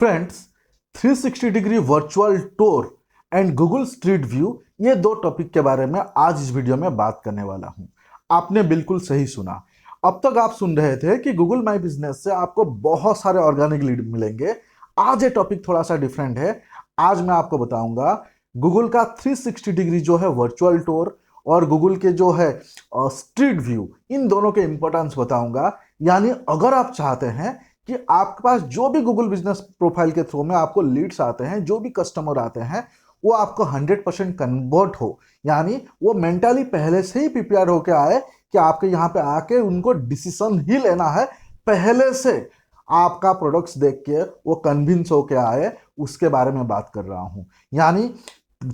Friends, 360 degree virtual tour and Google street view, ये दो topic के बारे में आज इस वीडियो में बात करने वाला हूं। आपने बिल्कुल सही सुना। अब तक आप सुन रहे थे कि गूगल माई बिजनेस से आपको बहुत सारे ऑर्गेनिक लीड मिलेंगे। आज ये टॉपिक थोड़ा सा डिफरेंट है। आज मैं आपको बताऊंगा गूगल का 360 डिग्री जो है वर्चुअल टूर और गूगल के जो है स्ट्रीट व्यू, इन दोनों के इंपॉर्टेंस बताऊंगा। यानी अगर आप चाहते हैं कि आपके पास जो भी गूगल बिजनेस प्रोफाइल के थ्रू में आपको लीड्स आते हैं, जो भी कस्टमर आते हैं, वो आपको 100% कन्वर्ट हो, यानी वो मेंटली पहले से ही प्रिपेयर होके आए कि आपके यहाँ पे आके उनको डिसीजन ही लेना है। पहले से आपका प्रोडक्ट्स देख के वो कन्विंस होके आए, उसके बारे में बात कर रहा हूँ। यानी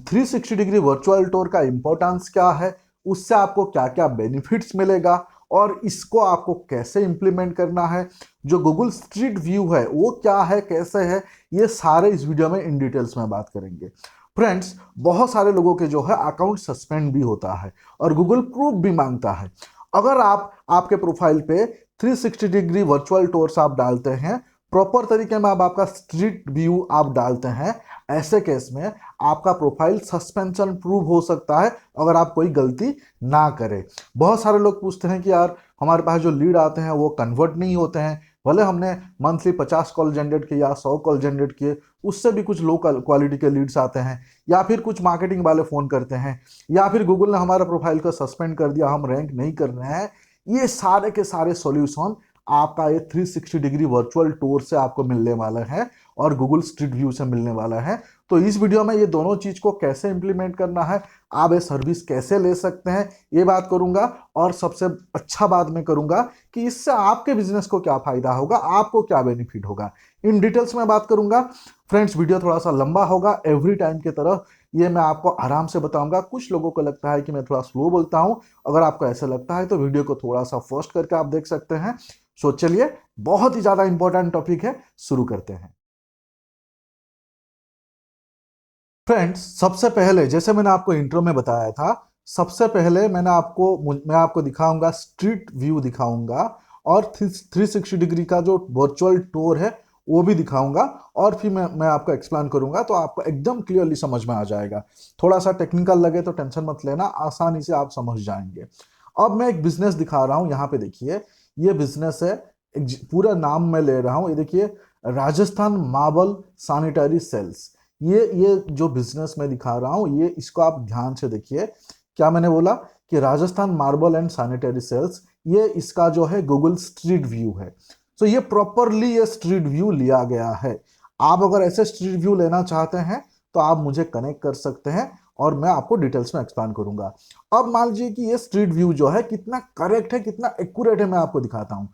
360 डिग्री वर्चुअल टूर का इंपॉर्टेंस क्या है, उससे आपको क्या क्या बेनिफिट्स मिलेगा और इसको आपको कैसे इंप्लीमेंट करना है, जो गूगल स्ट्रीट व्यू है वो क्या है, कैसे है, ये सारे इस वीडियो में इन डिटेल्स में बात करेंगे। फ्रेंड्स, बहुत सारे लोगों के जो है अकाउंट सस्पेंड भी होता है और गूगल प्रूफ भी मांगता है। अगर आप आपके प्रोफाइल पे 360 डिग्री वर्चुअल टूर्स आप डालते हैं, प्रॉपर तरीके में आप आपका स्ट्रीट व्यू आप डालते हैं, ऐसे केस में आपका प्रोफाइल सस्पेंशन प्रूव हो सकता है अगर आप कोई गलती ना करें। बहुत सारे लोग पूछते हैं कि यार हमारे पास जो लीड आते हैं वो कन्वर्ट नहीं होते हैं, भले हमने मंथली 50 कॉल जनरेट किए या 100 कॉल जनरेट किए, उससे भी कुछ लो क्वालिटी के लीड्स आते हैं, या फिर कुछ मार्केटिंग वाले फ़ोन करते हैं, या फिर गूगल ने हमारा प्रोफाइल को सस्पेंड कर दिया, हम रैंक नहीं कर रहे हैं। ये सारे के सारे सॉल्यूशन आपका ये 360 डिग्री वर्चुअल टूर से आपको मिलने वाला है और गूगल स्ट्रीट व्यू से मिलने वाला है। तो इस वीडियो में ये दोनों चीज को कैसे इंप्लीमेंट करना है, आप ये सर्विस कैसे ले सकते हैं, ये बात करूंगा। और सबसे अच्छा बात मैं करूंगा कि इससे आपके बिजनेस को क्या फायदा होगा, आपको क्या बेनिफिट होगा, इन डिटेल्स में बात करूंगा। फ्रेंड्स, वीडियो थोड़ा सा लंबा होगा, एवरी टाइम की तरह ये मैं आपको आराम से बताऊंगा। कुछ लोगों को लगता है कि मैं थोड़ा स्लो बोलता हूं, अगर आपको ऐसा लगता है तो वीडियो को थोड़ा सा फास्ट करके आप देख सकते हैं। सो चलिए, बहुत ही ज्यादा इंपॉर्टेंट टॉपिक है, शुरू करते हैं। फ्रेंड्स, सबसे पहले जैसे मैंने आपको इंट्रो में बताया था, सबसे पहले मैं आपको दिखाऊंगा स्ट्रीट व्यू दिखाऊंगा और 360 डिग्री का जो वर्चुअल टूर है वो भी दिखाऊंगा, और फिर मैं आपको एक्सप्लेन करूंगा तो आपको एकदम क्लियरली समझ में आ जाएगा। थोड़ा सा टेक्निकल लगे तो टेंशन मत लेना, आसानी से आप समझ जाएंगे। अब मैं एक बिजनेस दिखा रहा हूँ, यहाँ पे देखिए, ये बिजनेस है। पूरा नाम मैं ले रहा हूँ, ये देखिए, राजस्थान मार्बल सैनिटरी सेल्स। ये जो बिजनेस मैं दिखा रहा हूं, ये इसको आप ध्यान से देखिए। क्या मैंने बोला कि Rajasthan marble and sanitary sales, ये इसका जो है गूगल स्ट्रीट व्यू है। तो ये प्रॉपरली ये स्ट्रीट व्यू लिया गया है। आप अगर ऐसे स्ट्रीट व्यू लेना चाहते हैं तो आप मुझे कनेक्ट कर सकते हैं और मैं आपको डिटेल्स में एक्सप्लेन करूंगा। अब मान लीजिए कि ये स्ट्रीट व्यू जो है कितना करेक्ट है, कितना एक्यूरेट है, मैं आपको दिखाता हूं।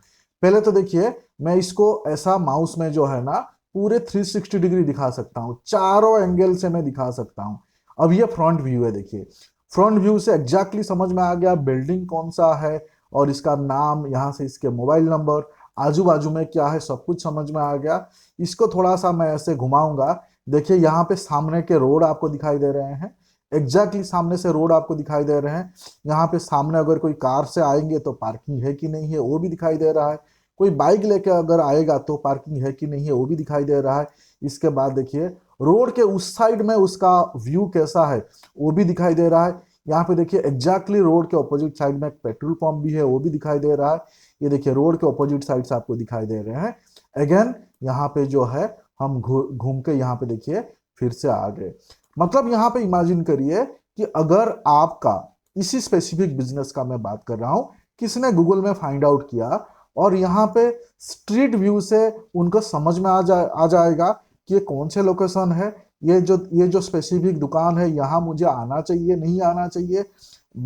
पहले तो देखिए, मैं इसको ऐसा माउस में जो है ना पूरे 360 डिग्री दिखा सकता हूँ, चारों एंगल से मैं दिखा सकता हूँ। अब ये फ्रंट व्यू है, देखिए, फ्रंट व्यू से एग्जैक्टली समझ में आ गया बिल्डिंग कौन सा है और इसका नाम, यहाँ से इसके मोबाइल नंबर, आजू बाजू में क्या है, सब कुछ समझ में आ गया। इसको थोड़ा सा मैं ऐसे घुमाऊंगा, देखिए यहाँ पे सामने के रोड आपको दिखाई दे रहे हैं, एग्जैक्टली सामने से रोड आपको दिखाई दे रहे हैं। यहाँ पे सामने अगर कोई कार से आएंगे तो पार्किंग है कि नहीं है वो भी दिखाई दे रहा है, कोई बाइक लेके अगर आएगा तो पार्किंग है कि नहीं है वो भी दिखाई दे रहा है। इसके बाद देखिए, रोड के उस साइड में उसका व्यू कैसा है वो भी दिखाई दे रहा है। यहाँ पे देखिए, एग्जैक्टली रोड के ऑपोजिट साइड में एक पेट्रोल पंप भी है, वो भी दिखाई दे रहा है। ये देखिए, रोड के ऑपोजिट साइड से आपको दिखाई दे रहे हैं। अगेन यहाँ पे जो है हम घूम के यहाँ पे देखिए फिर से आ गए। मतलब यहाँ पे इमेजिन करिए कि अगर आपका इसी स्पेसिफिक बिजनेस का मैं बात कर रहा हूँ, किसने गूगल में फाइंड आउट किया और यहाँ पे स्ट्रीट व्यू से उनको समझ में आ जाएगा कि ये कौन से लोकेशन है, ये जो स्पेसिफिक दुकान है यहाँ मुझे आना चाहिए नहीं आना चाहिए,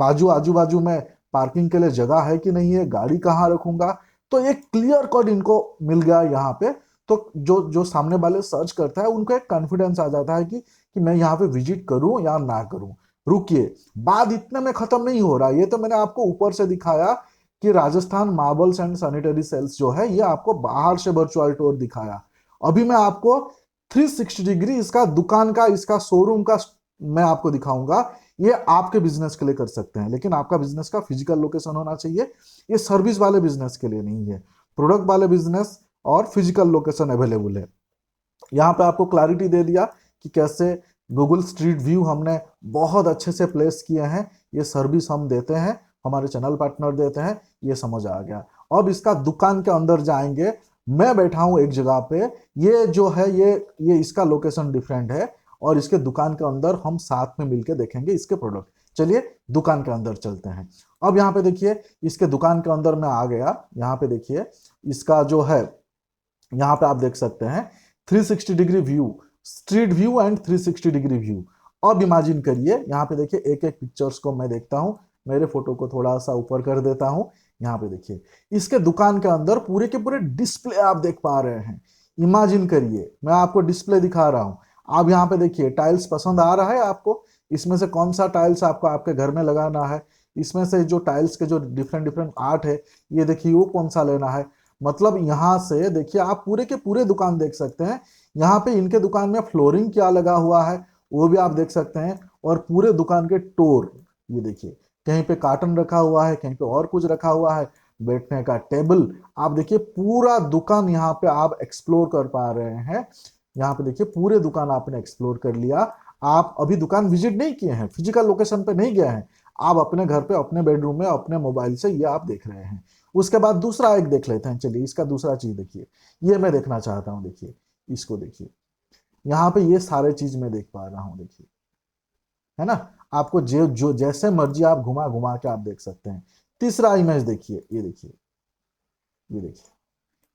आजू बाजू में पार्किंग के लिए जगह है कि नहीं है, गाड़ी कहाँ रखूंगा। तो एक क्लियर कट इनको मिल गया यहाँ पे। तो जो जो सामने वाले सर्च करता है उनको एक कॉन्फिडेंस आ जाता है कि मैं यहाँ पे विजिट करूं या ना करूं। रुकिए, बात इतने में खत्म नहीं हो रहा, ये तो मैंने आपको ऊपर से दिखाया कि Rajasthan marbles and sanitary sales जो है ये आपको बाहर से वर्चुअल टूर दिखाया। अभी मैं आपको 360 डिग्री इसका दुकान का, इसका शोरूम का मैं आपको दिखाऊंगा। ये आपके बिजनेस के लिए कर सकते हैं, लेकिन आपका बिजनेस का फिजिकल लोकेशन होना चाहिए। ये सर्विस वाले बिजनेस के लिए नहीं है, प्रोडक्ट वाले बिजनेस और फिजिकल लोकेशन अवेलेबल है। यहाँ पे आपको क्लैरिटी दे दिया कि कैसे गूगल स्ट्रीट व्यू हमने बहुत अच्छे से प्लेस किए हैं, ये सर्विस हम देते हैं, हमारे चैनल पार्टनर देते हैं, ये समझ आ गया। अब इसका दुकान के अंदर जाएंगे, मैं बैठा हूं एक जगह पे, ये जो है ये इसका लोकेशन डिफरेंट है, और इसके दुकान के अंदर हम साथ में मिलके देखेंगे इसके प्रोडक्ट। चलिए दुकान के अंदर चलते हैं। अब यहाँ पे देखिए इसके दुकान के अंदर मैं आ गया, यहाँ पे देखिए इसका जो है, यहाँ पे आप देख सकते हैं 360 degree view, street view and 360 degree view. अब इमेजिन करिए, यहाँ पे देखिए एक एक पिक्चर्स को मैं देखता हूँ, मेरे फोटो को थोड़ा सा ऊपर कर देता हूँ। यहाँ पे देखिए इसके दुकान के अंदर पूरे के पूरे डिस्प्ले आप देख पा रहे हैं। इमेजिन करिए मैं आपको डिस्प्ले दिखा रहा हूँ, आप यहाँ पे देखिए टाइल्स पसंद आ रहा है आपको, इसमें से कौन सा टाइल्स आपको आपके घर में लगाना है, इसमें से जो टाइल्स के जो डिफरेंट डिफरेंट आर्ट है, ये देखिए वो कौन सा लेना है। मतलब यहाँ से देखिए आप पूरे के पूरे दुकान देख सकते हैं। यहाँ पे इनके दुकान में फ्लोरिंग क्या लगा हुआ है वो भी आप देख सकते हैं, और पूरे दुकान के टोर, ये देखिए कहीं पे कार्टन रखा हुआ है, कहीं पे और कुछ रखा हुआ है, बैठने का टेबल, आप देखिए पूरा दुकान यहाँ पे आप एक्सप्लोर कर पा रहे हैं। यहाँ पे देखिए पूरे दुकान आपने एक्सप्लोर कर लिया। आप अभी दुकान विजिट नहीं किए हैं, फिजिकल लोकेशन पे नहीं गए हैं, आप अपने घर पे अपने बेडरूम में अपने मोबाइल से ये आप देख रहे हैं। उसके बाद दूसरा एक देख लेते हैं, चलिए इसका दूसरा चीज देखिए, ये मैं देखना चाहता हूँ, देखिए इसको देखिए, यहाँ पे ये सारे चीज मैं देख पा रहा हूँ, देखिए है ना। आपको जो जो जैसे मर्जी आप घुमा घुमा के आप देख सकते हैं। तीसरा इमेज देखिए, ये देखिए, ये देखिए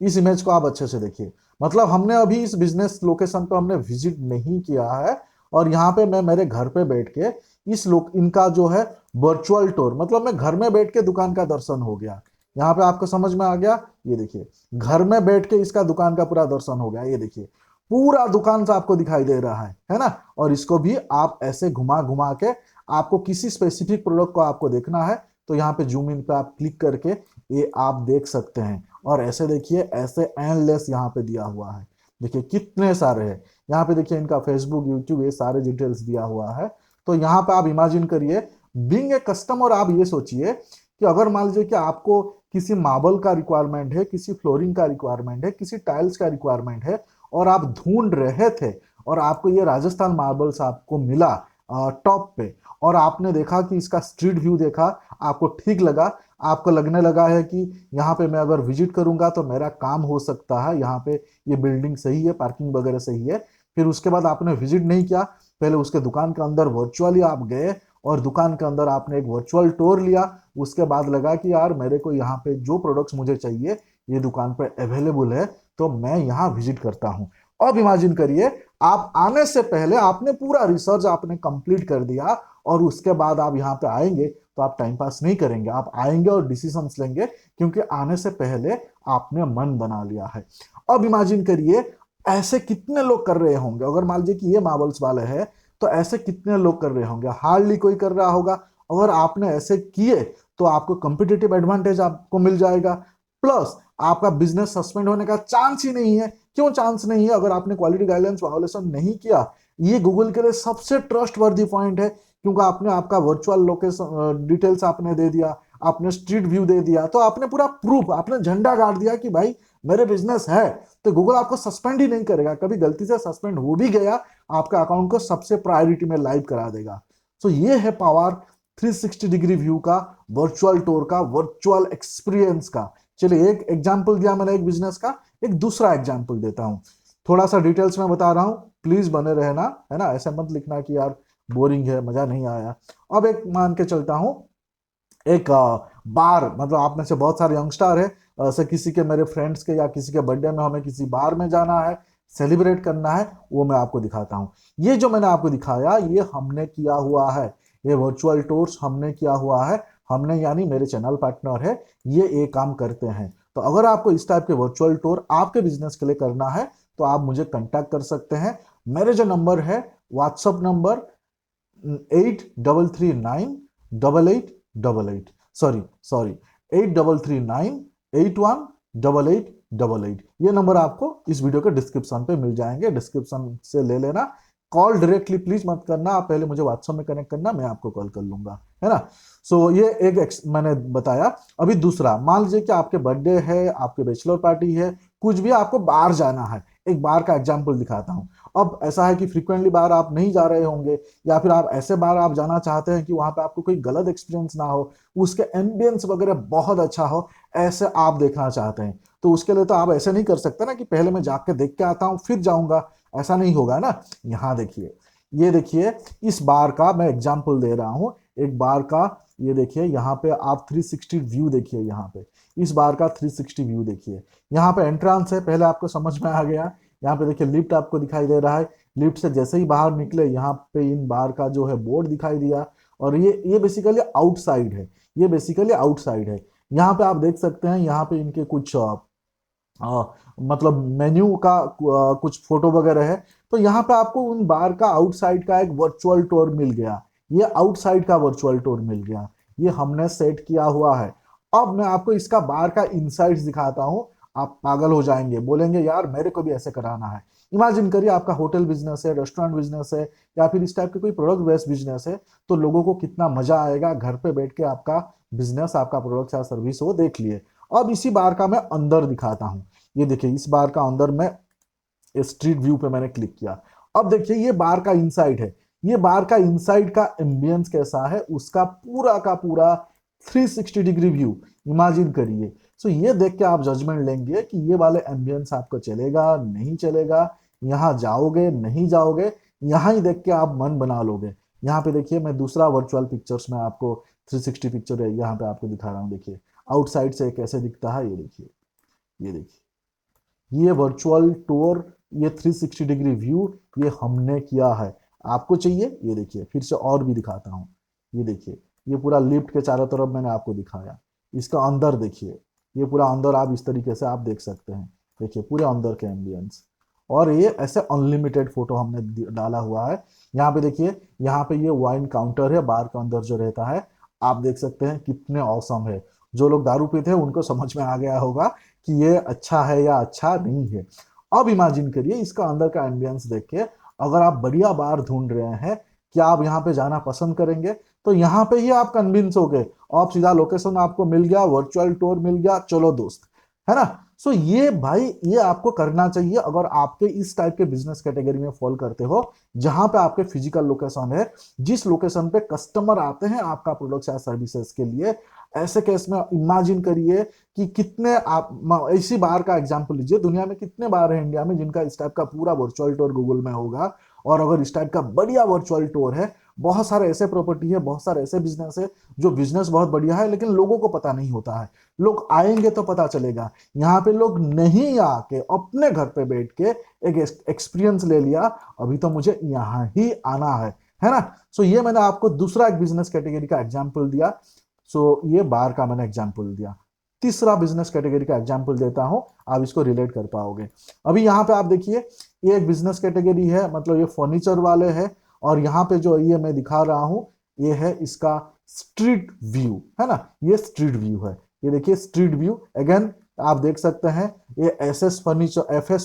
इस इमेज को आप अच्छे से देखिए। मतलब हमने अभी इस बिजनेस लोकेशन पे हमने विजिट नहीं किया है, और यहाँ पे मैं मेरे घर पे बैठ के इस लोग इनका जो है वर्चुअल टूर, मतलब मैं घर में बैठ के दुकान का दर्शन हो गया। यहाँ पे आपको समझ में आ गया, ये देखिए घर में बैठ के इसका दुकान का पूरा दर्शन हो गया, ये देखिए पूरा दुकान से आपको दिखाई दे रहा है ना। और इसको भी आप ऐसे घुमा घुमा के, आपको किसी स्पेसिफिक प्रोडक्ट को आपको देखना है तो यहाँ पे जूम इन पे आप क्लिक करके ये आप देख सकते हैं। और ऐसे देखिए ऐसे एंडलेस यहाँ पे दिया हुआ है, देखिए कितने सारे हैं। यहाँ पे देखिए इनका फेसबुक यूट्यूब ये सारे डिटेल्स दिया हुआ है। तो यहाँ पे आप इमेजिन करिए बीइंग ए कस्टमर, आप ये सोचिए कि अगर मान लीजिए कि आपको किसी मार्बल का रिक्वायरमेंट है, किसी फ्लोरिंग का रिक्वायरमेंट है, किसी टाइल्स का रिक्वायरमेंट है, और आप ढूंढ रहे थे और आपको ये राजस्थान मार्बल्स आपको मिला टॉप पे, और आपने देखा कि इसका स्ट्रीट व्यू देखा, आपको ठीक लगा, आपको लगने लगा है कि यहाँ पे मैं अगर विजिट करूंगा तो मेरा काम हो सकता है, यहाँ पे ये बिल्डिंग सही है, पार्किंग वगैरह सही है। फिर उसके बाद आपने विजिट नहीं किया, पहले उसके दुकान के अंदर वर्चुअली आप गए और दुकान के अंदर आपने एक वर्चुअल टूर लिया। उसके बाद लगा कि यार मेरे को यहाँ पे जो प्रोडक्ट्स मुझे चाहिए ये दुकान पे अवेलेबल है, तो मैं यहाँ विजिट करता हूँ। अब इमेजिन करिए आप आने से पहले आपने पूरा रिसर्च आपने कंप्लीट कर दिया, और उसके बाद आप यहाँ पे आएंगे तो आप टाइम पास नहीं करेंगे, आप आएंगे और डिसीजंस लेंगे, क्योंकि आने से पहले आपने मन बना लिया है। अब इमेजिन करिए ऐसे कितने लोग कर रहे होंगे, अगर मान लीजिए कि ये मार्बल्स वाले हैं तो ऐसे कितने लोग कर रहे होंगे, हार्डली कोई कर रहा होगा। अगर आपने ऐसे किए तो आपको कंपिटेटिव एडवांटेज आपको मिल जाएगा, प्लस आपका बिजनेस सस्पेंड होने का चांस ही नहीं है। क्यों चांस नहीं है? अगर आपने क्वालिटी गाइडलाइंस वायोलेशन नहीं किया, ये गूगल के लिए सबसे ट्रस्ट वर्दी पॉइंट है, क्योंकि आपने आपका वर्चुअल लोकेशन डिटेल्स आपने दे दिया, आपने स्ट्रीट व्यू दे दिया, तो आपने पूरा प्रूफ, आपने झंडा गाड़ दिया कि भाई मेरे बिजनेस है। तो गूगल आपको सस्पेंड ही नहीं करेगा, कभी गलती से सस्पेंड हो भी गया आपका अकाउंट को सबसे प्रायोरिटी में लाइव करा देगा। तो ये है पावर 360 डिग्री व्यू का, वर्चुअल टूर का, वर्चुअल एक्सपीरियंस का। चलिए एक एग्जांपल दिया मैंने एक बिजनेस का, एक दूसरा एग्जांपल देता हूं, थोड़ा सा डिटेल्स में बता रहा हूं, प्लीज बने रहना, है ना, ऐसे मत लिखना कि यार बोरिंग है, मजा नहीं आया। अब एक मान के चलता हूं, एक बार, मतलब आप में से बहुत सारे यंगस्टर है, ऐसे किसी के मेरे फ्रेंड्स के या किसी के बर्थडे में हमें किसी बार में जाना है, सेलिब्रेट करना है, वो मैं आपको दिखाता हूँ। ये जो मैंने आपको दिखाया ये हमने किया हुआ है, ये वर्चुअल टूर्स हमने किया हुआ है, हमने यानी मेरे चैनल पार्टनर है, ये काम करते हैं। तो अगर आपको इस टाइप के वर्चुअल टूर आपके बिजनेस के लिए करना है तो आप मुझे कांटेक्ट कर सकते हैं। मेरे जो नंबर है व्हाट्सअप नंबर 83398888, सॉरी 8339818888, ये नंबर आपको इस वीडियो के डिस्क्रिप्शन पे मिल जाएंगे, डिस्क्रिप्शन से ले लेना। कॉल डायरेक्टली प्लीज मत करना, आप पहले मुझे व्हाट्सएप में कनेक्ट करना, मैं आपको कॉल कर लूंगा, है ना। सो ये मैंने बताया। अभी दूसरा, मान लीजिए कि आपके बर्थडे है, आपके बैचलर पार्टी है, कुछ भी आपको बाहर जाना है, एक बार का एग्जाम्पल दिखाता हूँ। अब ऐसा है कि फ्रीक्वेंटली बार आप नहीं जा रहे होंगे, या फिर आप ऐसे बार आप जाना चाहते हैं कि वहां पे आपको कोई गलत एक्सपीरियंस ना हो, उसके एम्बियंस वगैरह बहुत अच्छा हो, ऐसे आप देखना चाहते हैं। तो उसके लिए तो आप ऐसे नहीं कर सकते ना कि पहले मैं जाके देख के आता हूँ फिर जाऊंगा, ऐसा नहीं होगा ना। यहाँ देखिए, ये देखिए, इस बार का मैं एग्जाम्पल दे रहा हूँ, एक बार का। ये देखिए यहाँ पे आप 360 व्यू देखिए, यहाँ पे इस बार का 360 व्यू देखिए। यहाँ पे एंट्रांस है, पहले आपको समझ में आ गया। यहाँ पे देखिए लिफ्ट आपको दिखाई दे रहा है, लिफ्ट से जैसे ही बाहर निकले यहाँ पे इन बार का जो है बोर्ड दिखाई दिया। और ये बेसिकली आउटसाइड है, ये बेसिकली आउटसाइड है। यहाँ पे आप देख सकते हैं, यहाँ पे इनके कुछ मतलब मेन्यू का कुछ फोटो वगैरह है। तो यहाँ पे आपको उन बार का आउटसाइड का एक वर्चुअल टूर मिल गया, ये आउटसाइड का वर्चुअल टूर मिल गया, ये हमने सेट किया हुआ है। अब मैं आपको इसका बार का इनसाइट्स दिखाता हूँ। आप पागल हो जाएंगे, बोलेंगे यार मेरे को भी ऐसे कराना है। इमेजिन करिए आपका होटल बिजनेस है, रेस्टोरेंट बिजनेस है, या फिर इस टाइप के कोई प्रोडक्ट बेस्ड बिजनेस है, तो लोगों को कितना मजा आएगा घर पे बैठ के आपका बिजनेस, आपका प्रोडक्ट या सर्विस वो देख लिए। अब इसी बार का मैं अंदर दिखाता हूँ। ये देखिए, इस बार का अंदर मैं स्ट्रीट व्यू पे मैंने क्लिक किया। अब देखिए ये बार का इनसाइड है, ये बार का इनसाइड का एम्बियंस कैसा है, उसका पूरा 360 डिग्री व्यू इमेजिन करिए। सो ये देख के आप जजमेंट लेंगे कि ये वाले एम्बियंस आपको चलेगा नहीं चलेगा, यहाँ जाओगे नहीं जाओगे, यहाँ ही देख के आप मन बना लोगे। यहाँ पे देखिए, मैं दूसरा वर्चुअल पिक्चर्स में आपको 360 पिक्चर है यहाँ पे आपको दिखा रहा हूँ। देखिए आउटसाइड से कैसे दिखता है, ये देखिए, ये देखिए, ये वर्चुअल टूर, ये 360 डिग्री व्यू, ये हमने किया है। आपको चाहिए, ये देखिए फिर से और भी दिखाता हूँ। ये देखिए, ये पूरा लिफ्ट के चारों तरफ मैंने आपको दिखाया। इसका अंदर देखिए, ये पूरा अंदर आप इस तरीके से आप देख सकते हैं। देखिए पूरे अंदर के एम्बियंस, और ये ऐसे अनलिमिटेड फोटो हमने डाला हुआ है। यहाँ पे देखिए, यहाँ पे ये वाइन काउंटर है, बार के अंदर जो रहता है, आप देख सकते हैं कितने औसम है। जो लोग दारू पीते हैं उनको समझ में आ गया होगा कि ये अच्छा है या अच्छा नहीं है। अब इमेजिन करिए इसका अंदर का एम्बियंस देख के, अगर आप बढ़िया बार ढूंढ रहे हैं, क्या आप यहाँ पे जाना पसंद करेंगे? तो यहाँ पे ही आप कन्विंस हो गए, आप सीधा लोकेशन आपको मिल गया, वर्चुअल टूर मिल गया, चलो दोस्त, है ना। सो ये भाई, ये आपको करना चाहिए अगर आपके इस टाइप के बिजनेस कैटेगरी में फॉल करते हो, जहां पे आपके फिजिकल लोकेशन है, जिस लोकेशन पे कस्टमर आते हैं आपका प्रोडक्ट या सर्विसेज के लिए। ऐसे केस में इमेजिन करिए कि कितने आप इसी बार का एग्जांपल लीजिए, दुनिया में कितने बार है इंडिया में जिनका इस टाइप का पूरा वर्चुअल टूर गूगल में होगा। और अगर इस टाइप का बढ़िया वर्चुअल टूर है, बहुत सारे ऐसे प्रॉपर्टी है, बहुत सारे ऐसे बिजनेस है जो बिजनेस बहुत बढ़िया है लेकिन लोगों को पता नहीं होता है। लोग आएंगे तो पता चलेगा। यहाँ पे लोग नहीं आके अपने घर पे बैठ के एक एक्सपीरियंस ले लिया, अभी तो मुझे यहाँ ही आना है ना। सो ये मैंने आपको दूसरा एक बिजनेस कैटेगरी का एग्जाम्पल दिया। सो ये बार का मैंने एग्जाम्पल दिया। तीसरा बिजनेस कैटेगरी का एग्जाम्पल देता हूं, आप इसको रिलेट कर पाओगे। अभी यहाँ पे आप देखिए, ये एक बिजनेस कैटेगरी है, मतलब ये फर्नीचर वाले हैं। और यहाँ पे जो ये मैं दिखा रहा हूं, ये है इसका स्ट्रीट व्यू, है ना, ये स्ट्रीट व्यू है। ये देखिए स्ट्रीट व्यू अगेन, आप देख सकते हैं ये एफएस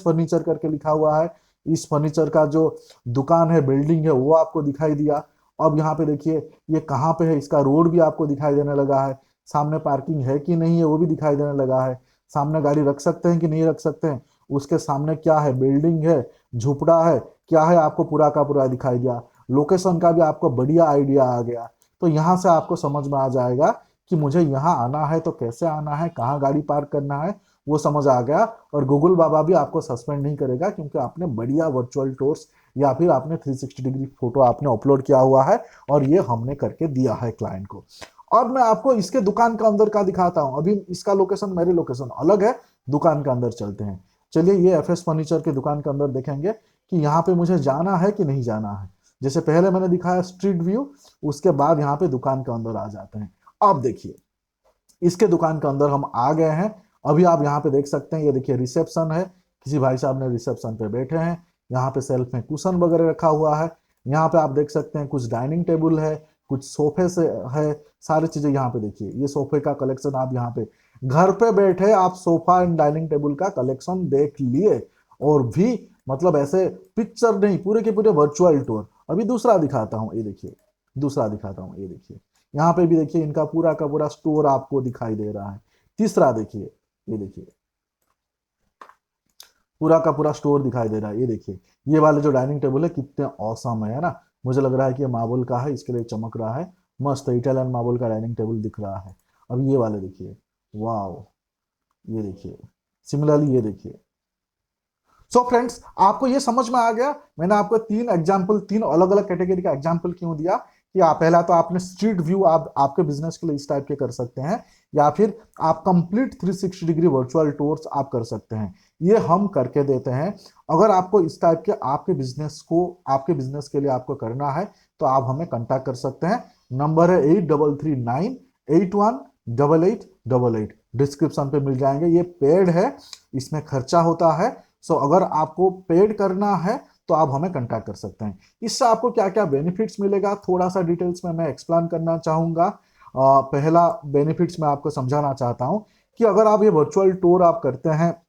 फर्नीचर करके लिखा हुआ है। इस फर्नीचर का जो दुकान है, बिल्डिंग है, वो आपको दिखाई दिया। अब यहाँ पे देखिए ये कहाँ पे है, इसका रोड भी आपको दिखाई देने लगा है। सामने पार्किंग है कि नहीं है वो भी दिखाई देने लगा है। सामने गाड़ी रख सकते हैं कि नहीं रख सकते हैं, उसके सामने क्या है, बिल्डिंग है, झुपड़ा है, क्या है, आपको पूरा का पूरा दिखाई दिया। लोकेशन का भी आपको बढ़िया आइडिया आ गया। तो यहाँ से आपको समझ में आ जाएगा कि मुझे यहाँ आना है तो कैसे आना है, कहाँ गाड़ी पार्क करना है, वो समझ आ गया। और गूगल बाबा भी आपको सस्पेंड नहीं करेगा, क्योंकि आपने बढ़िया वर्चुअल टूर्स या फिर आपने 360 डिग्री फोटो आपने अपलोड किया हुआ है, और ये हमने करके दिया है क्लाइंट को। और मैं आपको इसके दुकान का अंदर का दिखाता हूं। अभी इसका लोकेशन, मेरी लोकेशन अलग है, दुकान के अंदर चलते हैं। चलिए ये एफएस फर्नीचर के दुकान के अंदर देखेंगे कि यहाँ पे मुझे जाना है कि नहीं जाना है। जैसे पहले मैंने दिखाया स्ट्रीट व्यू, उसके बाद यहाँ पे दुकान के अंदर आ जाते हैं। अब देखिए इसके दुकान के अंदर हम आ गए हैं। अभी आप यहाँ पे देख सकते हैं, ये देखिए रिसेप्शन है, किसी भाई साहब ने रिसेप्शन पे बैठे हैं। यहाँ पे सेल्फ में कुशन वगैरह रखा हुआ है। यहाँ पे आप देख सकते हैं कुछ डाइनिंग टेबल है, कुछ सोफे से है, सारी चीजें यहाँ पे देखिए। ये सोफे का कलेक्शन आप यहाँ पे घर पे बैठे आप सोफा एंड डाइनिंग टेबल का कलेक्शन देख लिए, और भी मतलब ऐसे पिक्चर नहीं, पूरे के पूरे वर्चुअल टूर। अभी दूसरा दिखाता हूँ, ये देखिए, दूसरा दिखाता हूँ, ये देखिए, यहाँ पे भी देखिए इनका पूरा का पूरा स्टोर आपको दिखाई दे रहा है। तीसरा देखिए, ये देखिए, पूरा का पूरा स्टोर दिखाई दे रहा है। ये देखिए, ये वाले जो डाइनिंग टेबल है कितने औसम है ना। मुझे लग रहा है कि ये मार्बल का है, इसके लिए चमक रहा है। मस्त इटालियन मार्बल का डाइनिंग टेबल दिख रहा है। अब ये वाले देखिए, वाह, ये देखिए, सिमिलरली ये देखिए। सो फ्रेंड्स, आपको ये समझ में आ गया, मैंने आपको तीन एग्जाम्पल, तीन अलग अलग कैटेगरी का एग्जाम्पल क्यों दिया। कि आप पहला तो आपने स्ट्रीट व्यू आप आपके बिजनेस के लिए इस टाइप के कर सकते हैं, या फिर आप कंप्लीट 360 डिग्री वर्चुअल टूर्स आप कर सकते हैं। ये हम करके देते हैं। अगर आपको इस टाइप के आपके बिजनेस के लिए आपको करना है तो आप हमें कांटेक्ट कर सकते हैं। नंबर है 8339818888। डिस्क्रिप्शन पे मिल जाएंगे। ये पेड है, इसमें खर्चा होता है। सो अगर आपको पेड करना है तो आप हमें कांटेक्ट कर सकते हैं। इससे आपको क्या क्या बेनिफिट्स मिलेगा थोड़ा सा डिटेल्स में मैं एक्सप्लेन करना चाहूंगा। पहला बेनिफिट्स मैं आपको समझाना चाहता हूं कि अगर आप ये वर्चुअल टूर आप करते हैं,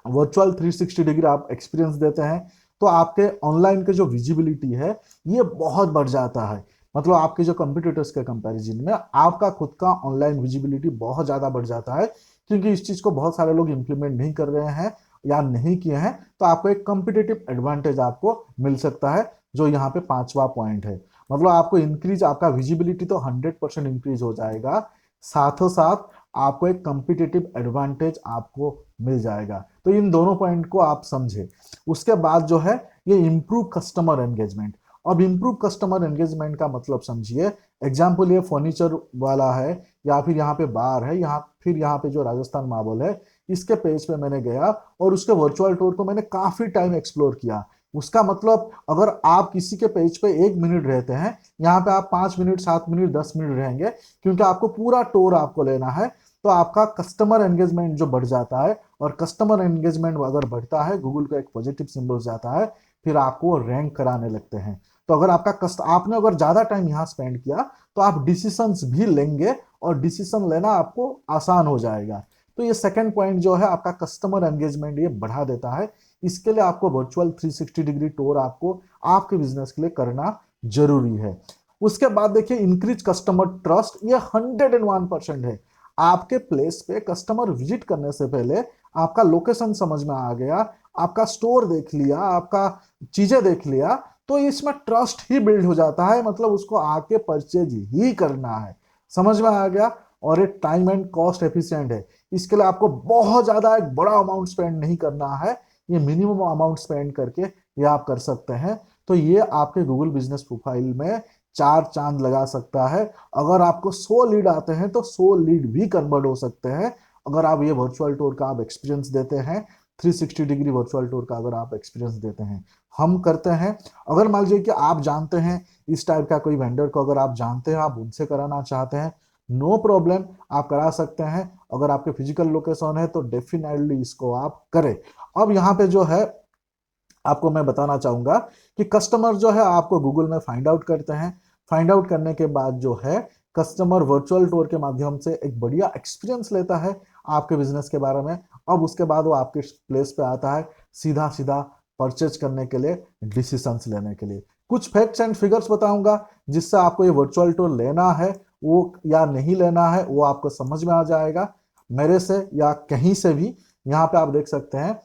वर्चुअल 360 डिग्री आप एक्सपीरियंस देते हैं, तो आपके ऑनलाइन के जो विजिबिलिटी है ये बहुत बढ़ जाता है। मतलब आपके जो कंपटीटर्स के कंपैरिजन में आपका खुद का ऑनलाइन विजिबिलिटी बहुत ज्यादा बढ़ जाता है। क्योंकि इस चीज को बहुत सारे लोग इंप्लीमेंट नहीं कर रहे हैं या नहीं किए हैं, तो आपको एक कॉम्पिटिटिव एडवांटेज आपको मिल सकता है, जो यहाँ पे पांचवा पॉइंट है। मतलब आपको इंक्रीज, आपका विजिबिलिटी तो 100% इंक्रीज हो जाएगा, साथों साथ आपको एक कॉम्पिटिटिव एडवांटेज आपको मिल जाएगा। तो इन दोनों पॉइंट को आप समझे। उसके बाद जो है ये इम्प्रूव कस्टमर एंगेजमेंट। अब इम्प्रूव कस्टमर एंगेजमेंट का मतलब समझिए। एग्जाम्पल, ये फर्नीचर वाला है या फिर यहाँ पे बार है, यहाँ पे जो राजस्थान मार्बल है, इसके पेज पे मैंने गया और उसके वर्चुअल टूर को मैंने काफी टाइम एक्सप्लोर किया। उसका मतलब अगर आप किसी के पेज पे 1 मिनट रहते हैं, यहाँ पे आप 5 मिनट, 7 मिनट, 10 मिनट रहेंगे, क्योंकि आपको पूरा टूर आपको लेना है। तो आपका कस्टमर एंगेजमेंट जो बढ़ जाता है, और कस्टमर एंगेजमेंट अगर बढ़ता है, गूगल का एक पॉजिटिव सिंबल जाता है, फिर आपको रैंक कराने लगते हैं। तो अगर आपने अगर ज्यादा टाइम यहाँ स्पेंड किया, तो आप डिसीजंस भी लेंगे और डिसीजन लेना आपको आसान हो जाएगा। तो ये सेकंड पॉइंट जो है आपका कस्टमर एंगेजमेंट ये बढ़ा देता है। इसके लिए आपको वर्चुअल 360 डिग्री टूर आपको आपके बिजनेस के लिए करना जरूरी है। उसके बाद देखिए, इंक्रीज कस्टमर ट्रस्ट, ये 101% है। आपके प्लेस पे कस्टमर विजिट करने से पहले आपका लोकेशन समझ में आ गया, आपका स्टोर देख लिया, आपका चीजें देख लिया, तो इसमें ट्रस्ट ही बिल्ड हो जाता है। मतलब उसको आके परचेज ही करना है। समझ में आ गया। और ये टाइम एंड कॉस्ट एफिशिएंट है। इसके लिए आपको बहुत ज्यादा एक बड़ा अमाउंट स्पेंड नहीं करना है। ये मिनिमम अमाउंट स्पेंड करके ये आप कर सकते हैं। तो ये आपके गूगल बिजनेस प्रोफाइल में चार चांद लगा सकता है। अगर आपको 100 लीड आते हैं तो 100 लीड भी कन्वर्ट हो सकते हैं, अगर आप ये वर्चुअल टूर का आप एक्सपीरियंस देते हैं। 360 डिग्री वर्चुअल टूर का अगर आप एक्सपीरियंस देते हैं, हम करते हैं। अगर मान लीजिए कि आप जानते हैं इस टाइप का कोई वेंडर को, अगर आप जानते हैं, आप उनसे कराना चाहते हैं, नो प्रॉब्लम, आप करा सकते हैं। अगर आपके फिजिकल लोकेशन है तो डेफिनेटली इसको आप करें। अब यहाँ पे जो है आपको मैं बताना चाहूंगा कि कस्टमर जो है आपको गूगल में फाइंड आउट करते हैं। फाइंड आउट करने के बाद जो है कस्टमर वर्चुअल टूर के माध्यम से एक बढ़िया एक्सपीरियंस लेता है आपके बिजनेस के बारे में। अब उसके बाद वो आपके प्लेस पे आता है सीधा सीधा परचेज करने के लिए, डिसीजंस लेने के लिए। कुछ फैक्ट्स एंड फिगर्स बताऊंगा जिससे आपको ये वर्चुअल टूर लेना है वो या नहीं लेना है वो आपको समझ में आ जाएगा, मेरे से या कहीं से भी। यहाँ पे आप देख सकते हैं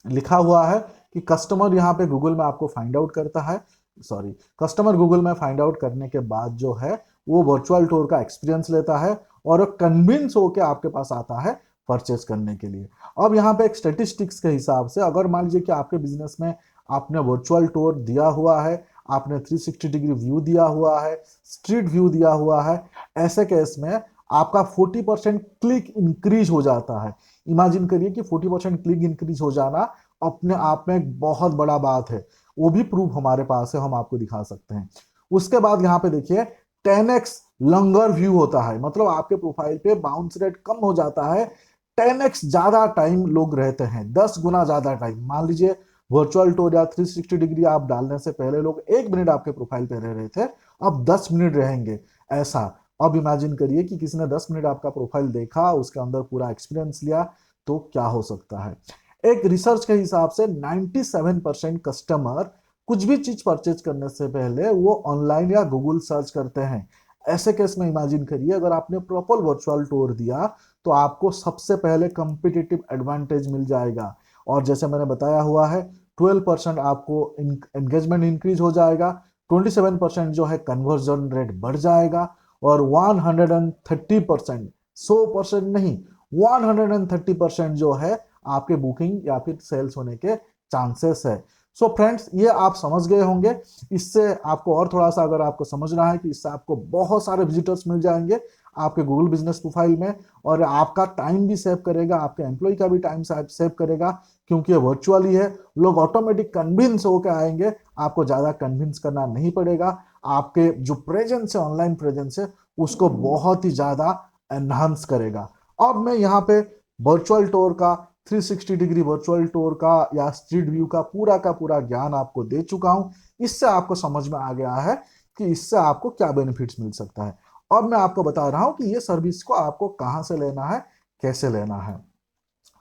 लिखा हुआ है कि कस्टमर यहाँ पे गूगल में आपको फाइंड आउट करता है। सॉरी, कस्टमर गूगल में फाइंड आउट करने के बाद जो है वो वर्चुअल टूर का एक्सपीरियंस लेता है और कन्विंस होके आपके पास आता है परचेस करने के लिए। अब यहाँ पे एक स्टेटिस्टिक्स के हिसाब से अगर मान लीजिए कि आपके बिजनेस में आपने वर्चुअल टूर दिया हुआ है, आपने 360 डिग्री व्यू दिया हुआ है, स्ट्रीट व्यू दिया हुआ है, ऐसे केस में आपका 40% क्लिक इंक्रीज हो जाता है। इमेजिन करिए कि 40% क्लिक इंक्रीज हो जाना अपने आप में एक बहुत बड़ा बात है। वो भी प्रूफ हमारे पास है, हम आपको दिखा सकते हैं। उसके बाद यहाँ पे देखिए 10x लॉन्गर व्यू होता है। मतलब आपके प्रोफाइल पे बाउंस रेट कम हो जाता है। 10x ज्यादा टाइम लोग रहते हैं, 10 गुना ज्यादा टाइम। मान लीजिए वर्चुअल टूर या 360 डिग्री आप डालने से पहले लोग 1 मिनट आपके प्रोफाइल पे रह रहे थे, अब 10 मिनट रहेंगे। ऐसा अब इमेजिन करिए कि किसी ने 10 मिनट आपका प्रोफाइल देखा, उसके अंदर पूरा एक्सपीरियंस लिया, तो क्या हो सकता है। एक रिसर्च के हिसाब से 97% कस्टमर कुछ भी चीज परचेज करने से पहले वो ऑनलाइन या गूगल सर्च करते हैं। ऐसे केस में इमेजिन करिए अगर आपने प्रॉपर वर्चुअल टूर दिया तो आपको सबसे पहले कंपिटिटिव एडवांटेज मिल जाएगा। और जैसे मैंने बताया हुआ है 12% आपको एंगेजमेंट इंक्रीज हो जाएगा, 27% जो है कन्वर्जन रेट बढ़ जाएगा, और 130%, 100% नहीं, 130% जो है आपके बुकिंग या फिर सेल्स होने के चांसेस है। सो फ्रेंड्स, ये आप समझ गए होंगे। इससे आपको और थोड़ा सा अगर आपको समझना है कि इससे आपको बहुत सारे विजिटर्स मिल जाएंगे आपके गूगल बिजनेस प्रोफाइल में, और आपका टाइम भी सेव करेगा, आपके एम्प्लॉय का भी टाइम सेव करेगा, क्योंकि ये वर्चुअली है। लोग ऑटोमेटिक कन्विंस होकर आएंगे, आपको ज्यादा कन्विंस करना नहीं पड़ेगा। आपके जो प्रेजेंस है, ऑनलाइन प्रेजेंस है, उसको बहुत ही ज्यादा एनहांस करेगा। अब मैं यहाँ पे वर्चुअल टूर का, 360 डिग्री वर्चुअल टूर का या स्ट्रीट व्यू का पूरा ज्ञान आपको दे चुका हूं। इससे आपको समझ में आ गया है कि इससे आपको क्या बेनिफिट्स मिल सकता है। अब मैं आपको बता रहा हूं कि ये सर्विस को आपको कहां से लेना है, कैसे लेना है।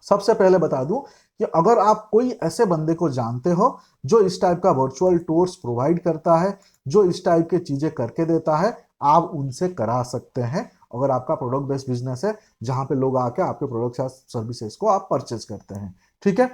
सबसे पहले बता दूं कि अगर आप कोई ऐसे बंदे को जानते हो जो इस टाइप का वर्चुअल टूर्स प्रोवाइड करता है, जो इस टाइप की चीजें करके देता है, आप उनसे करा सकते हैं। अगर आपका प्रोडक्ट बेस्ड बिजनेस है जहां पे लोग आके आपके प्रोडक्ट्स या सर्विसेज को आप परचेज करते हैं, ठीक है।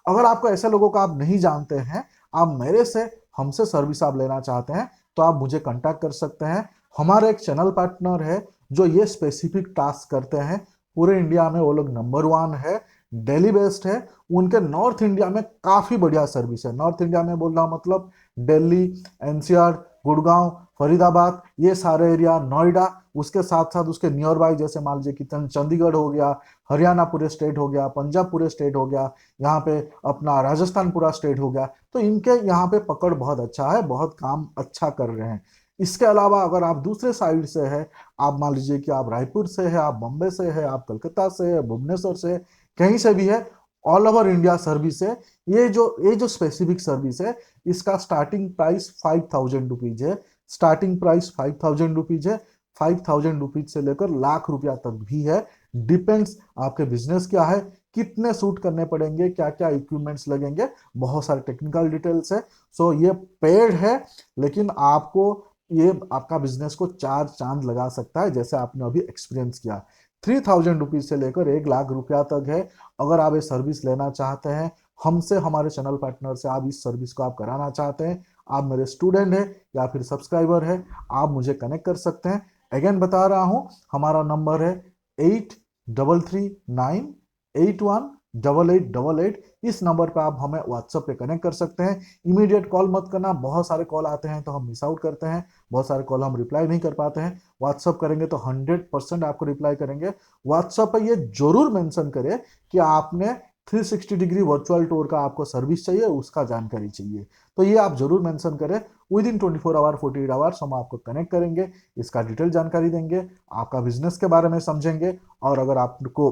अगर आपको ऐसे लोगों को आप नहीं जानते हैं, आप मेरे से, हमसे सर्विस आप लेना चाहते हैं, तो आप मुझे कांटेक्ट कर सकते हैं। हमारे एक चैनल पार्टनर है जो ये स्पेसिफिक टास्क करते हैं। पूरे इंडिया में वो लोग नंबर 1 है, दिल्ली बेस्ड है। उनके नॉर्थ इंडिया में काफी बढ़िया सर्विस है। नॉर्थ इंडिया में बोल रहा हूं मतलब दिल्ली, एनसीआर, गुड़गांव, फरीदाबाद, ये सारे एरिया, नोएडा, उसके साथ साथ उसके नियर बाय जैसे मान लीजिए कि चंडीगढ़ हो गया, हरियाणा पूरे स्टेट हो गया, पंजाब पूरे स्टेट हो गया, यहाँ पे अपना राजस्थान पूरा स्टेट हो गया। तो इनके यहाँ पे पकड़ बहुत अच्छा है, बहुत काम अच्छा कर रहे हैं। इसके अलावा अगर आप दूसरे साइड से है, आप मान लीजिए कि आप रायपुर से है, आप बॉम्बे से है, आप कलकत्ता से है, भुवनेश्वर से, कहीं से भी है, ऑल ओवर इंडिया सर्विस है। ये जो स्पेसिफिक सर्विस है, इसका स्टार्टिंग प्राइस 5,000 रुपीज है। स्टार्टिंग प्राइस 5,000 रुपीज है। 5,000 रुपीज से लेकर लाख रुपया तक भी है। डिपेंड्स आपके बिजनेस क्या है, कितने सूट करने पड़ेंगे, क्या क्या इक्विपमेंट्स लगेंगे, बहुत सारे टेक्निकल डिटेल्स है। सो ये पेड है, लेकिन आपको ये आपका बिजनेस को 4 चांद लगा सकता है, जैसे आपने अभी एक्सपीरियंस किया। 3,000 रुपीज से लेकर 1 लाख रुपया तक है। अगर आप ये सर्विस लेना चाहते हैं हमसे, हमारे चैनल पार्टनर से, आप इस सर्विस को आप कराना चाहते हैं, आप मेरे स्टूडेंट हैं या फिर सब्सक्राइबर है, आप मुझे कनेक्ट कर सकते हैं। अगेन बता रहा हूं, हमारा नंबर है 8339818888। इस नंबर पे आप हमें व्हाट्सएप पे कनेक्ट कर सकते हैं। इमीडिएट कॉल मत करना, बहुत सारे कॉल आते हैं तो हम मिस आउट करते हैं, बहुत सारे कॉल हम रिप्लाई नहीं कर पाते हैं। व्हाट्सएप करेंगे तो 100% आपको रिप्लाई करेंगे। व्हाट्सएप पे ये जरूर मेंशन करें कि आपने 360 डिग्री वर्चुअल टूर का आपको सर्विस चाहिए, उसका जानकारी चाहिए। तो ये आप जरूर मेंशन करें। विद इन 24 आवर 48 आवर्स हम आपको कनेक्ट करेंगे, इसका डिटेल जानकारी देंगे, आपका बिजनेस के बारे में समझेंगे, और अगर आपको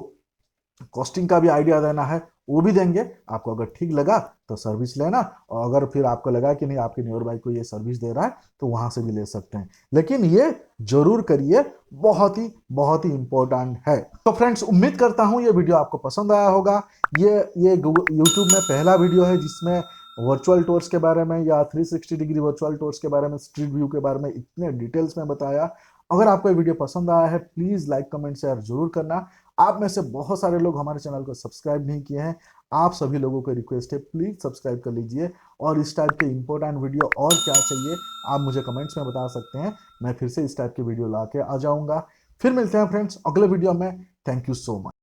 कॉस्टिंग का भी आइडिया देना है वो भी देंगे। आपको अगर ठीक लगा तो सर्विस लेना, और अगर फिर आपको लगा कि नहीं आपके नियर बाई को ये सर्विस दे रहा है तो वहां से भी ले सकते हैं। लेकिन ये जरूर करिए, बहुत ही इंपॉर्टेंट है। तो फ्रेंड्स, उम्मीद करता हूं ये वीडियो आपको पसंद आया होगा। ये यूट्यूब में पहला वीडियो है जिसमें वर्चुअल टूर्स के बारे में या 360 डिग्री वर्चुअल टूर्स के बारे में, स्ट्रीट व्यू के बारे में इतने डिटेल्स में बताया। अगर आपको ये वीडियो पसंद आया है, प्लीज लाइक कमेंट शेयर जरूर करना। आप में से बहुत सारे लोग हमारे चैनल को सब्सक्राइब नहीं किए हैं, आप सभी लोगों को रिक्वेस्ट है प्लीज सब्सक्राइब कर लीजिए। और इस टाइप के इंपॉर्टेंट वीडियो और क्या चाहिए आप मुझे कमेंट्स में बता सकते हैं, मैं फिर से इस टाइप के वीडियो ला के आ जाऊंगा। फिर मिलते हैं फ्रेंड्स अगले वीडियो में। Thank you so much.